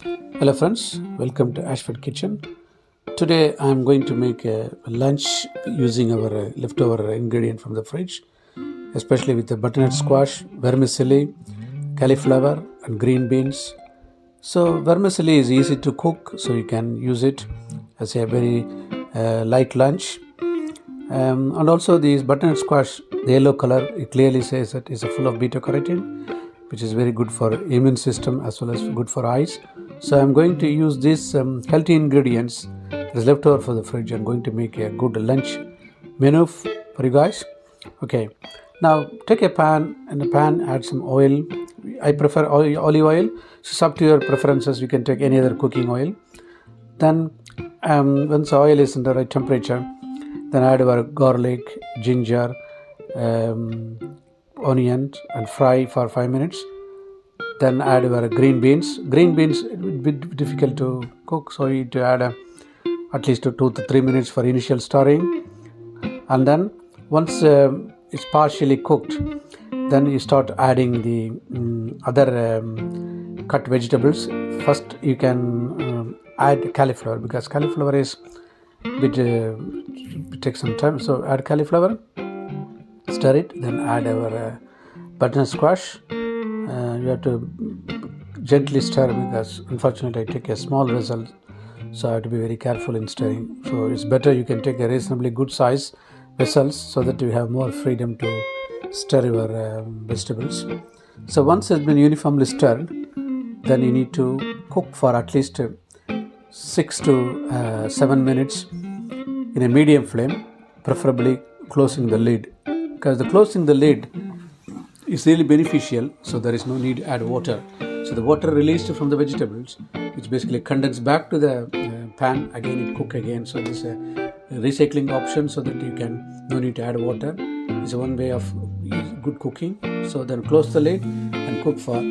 Hello friends, welcome to Ashford Kitchen. Today I am going to make a lunch using our leftover ingredient from the fridge, especially with the butternut squash, vermicelli, cauliflower and green beans. So vermicelli is easy to cook, so you can use it as a very light lunch. And also these butternut squash, the yellow color, it clearly says that it's full of beta carotene, which is very good for immune system as well as good for eyes. So I'm going to use these healthy ingredients that is left over for the fridge. I'm going to make a good lunch menu for you guys. Okay, now take a pan, and the pan add some oil. I prefer olive oil. So it's up to your preferences. You can take any other cooking oil. Then once the oil is in the right temperature, then add our garlic, ginger, onion and fry for 5 minutes. Then add our green beans. Green beans it will be difficult to cook, so you need to add at least 2 to 3 minutes for initial stirring. And then once it's partially cooked, then you start adding the other cut vegetables. First you can add cauliflower, because cauliflower is bit it takes some time. So add cauliflower, stir it, then add our butternut squash. You have to gently stir, because unfortunately I take a small vessel, so I have to be very careful in stirring. So it's better you can take a reasonably good size vessels, so that you have more freedom to stir your vegetables. So once it's been uniformly stirred, then you need to cook for at least 6 to 7 minutes in a medium flame, preferably closing the lid, because the closing the lid is really beneficial, so there is no need to add water. So the water released from the vegetables, which basically condenses back to the pan, again it cook again. So this is a recycling option, so that you can no need to add water. It's one way of good cooking. So then close the lid and cook for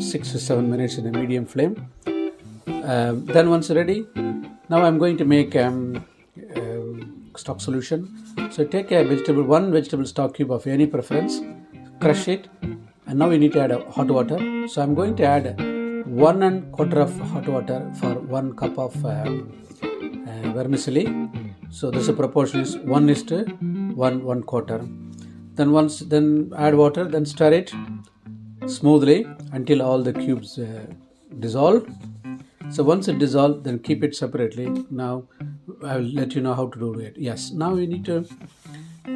6 to 7 minutes in a medium flame. Then once ready, now I'm going to make stock solution. So take a one vegetable stock cube of any preference, crush it, and now we need to add hot water. So I'm going to add 1 1/4 of hot water for 1 cup of vermicelli. So this proportion is 1:1 1/4. Then add water, then stir it smoothly until all the cubes dissolve. So once it dissolves, then keep it separately. Now I will let you know how to do it. Yes, now you need to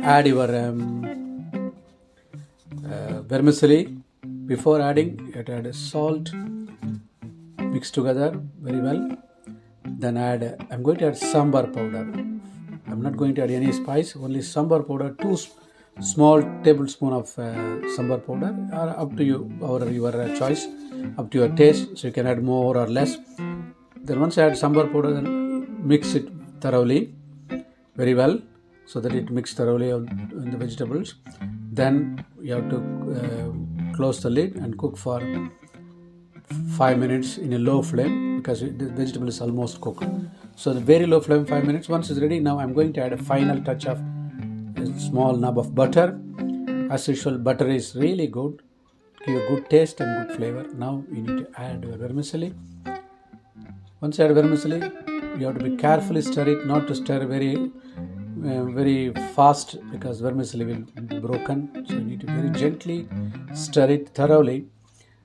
add your vermicelli. Before adding, you have to add salt, mix together very well. Then I'm going to add sambar powder. I'm not going to add any spice, only sambar powder, 2 small tablespoon of sambar powder, or up to you, or your choice, up to your taste. So you can add more or less. Then once you add sambar powder, then mix it thoroughly very well, so that it mixes thoroughly on the vegetables. Then you have to close the lid and cook for 5 minutes in a low flame, because the vegetable is almost cooked. So the very low flame, 5 minutes. Once it's ready, now I'm going to add a final touch of a small nub of butter. As usual, butter is really good, give a good taste and good flavor. Now you need to add your vermicelli. Once you add vermicelli, you have to be carefully stir it, not to stir very fast, because vermicelli will be broken. So you need to very gently stir it thoroughly.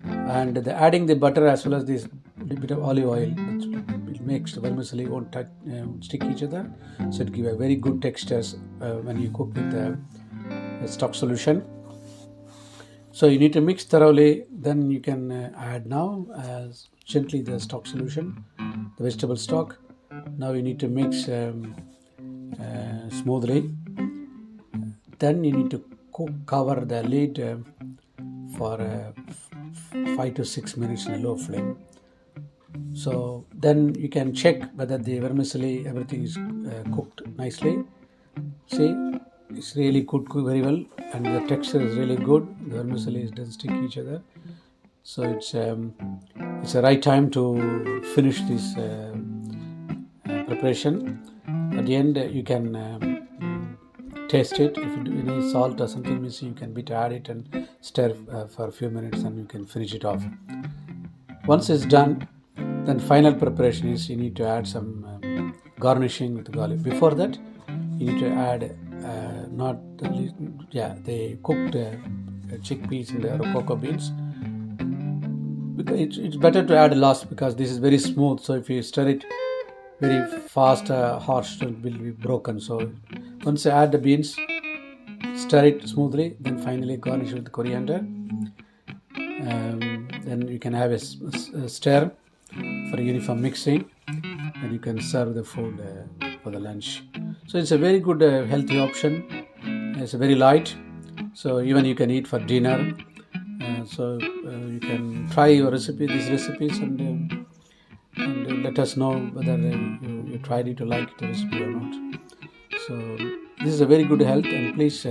And adding the butter as well as this bit of olive oil, it makes the vermicelli won't stick each other. So it gives a very good textures when you cook with the stock solution. So you need to mix thoroughly. Then you can add now gently the stock solution, the vegetable stock. Now you need to mix smoothly. Then you need to cover the lid for 5 to 6 minutes in a low flame. So then you can check whether the vermicelli, everything is cooked nicely. See, it's really cooked very well, and the texture is really good. The vermicelli doesn't stick each other. So it's the right time to finish this preparation. At the end, you can taste it. If you do any salt or something missing, you can add it and stir for a few minutes, and you can finish it off. Once it's done, Then final preparation is you need to add some garnishing with garlic. Before that, you need to add the cooked chickpeas and the cocoa beans. Because it's better to add last because this is very smooth. So if you stir it very fast, hot will be broken. So once you add the beans, stir it smoothly. Then finally garnish with coriander. Then you can have a stir for uniform mixing, and you can serve the food for the lunch. So it's a very good healthy option. It's very light, so even you can eat for dinner. So you can try these recipes, and let us know whether you tried it or like the recipe or not. So this is a very good health, and please